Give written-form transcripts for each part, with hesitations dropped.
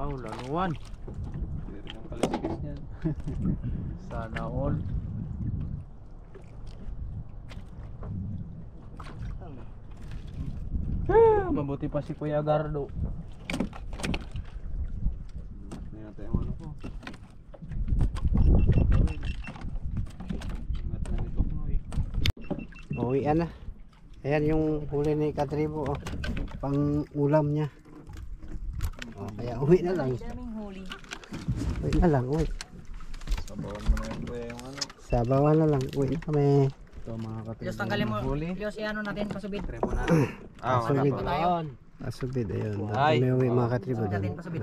Wow, laluan. Hindi rin ang kaliskis niyan. Sana all. Mabuti pa si Kuya Gardo. Hindi natin yung ano ko. Ingat na nito ko eh. Uwian na. Ayan yung huli ni Katribo, oh. Pang ulam niya. Oh, kaya uwi na lang. Daming huli. Uwi na lang, uwi. Sabawan mo na yun kuya yung ano. Sabawan na lang, uwi na kami. Ito mga katribo. Diyos, tanggalin mo. Huli. Diyos, ano natin, pasubid. Try mo na. Ah, Pasubid. wala pa. tayo. Asubid, ayun. Ay. May uwi mga Katribo. Natin pasubid.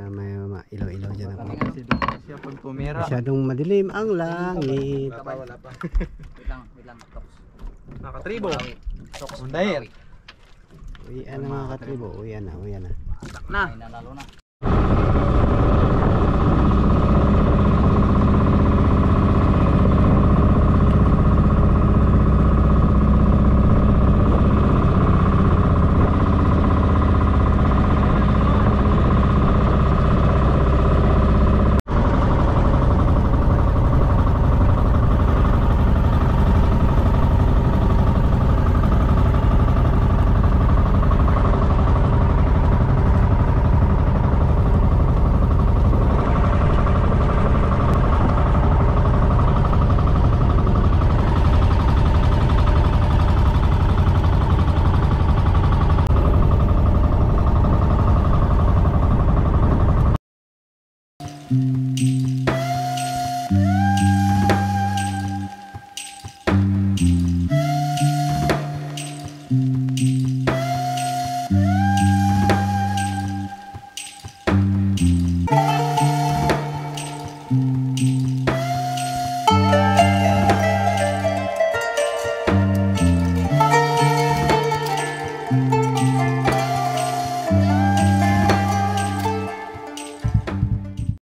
May ilaw-ilaw dyan ako. Kasi dito siya pag tumira. Masyadong madilim ang langit. Wala pa, wala pa. Wait lang. Toks. Mga katribo. Toks. Undahir. Uwian na mga Katribo, uwian na. Na. Ay, nanalo na.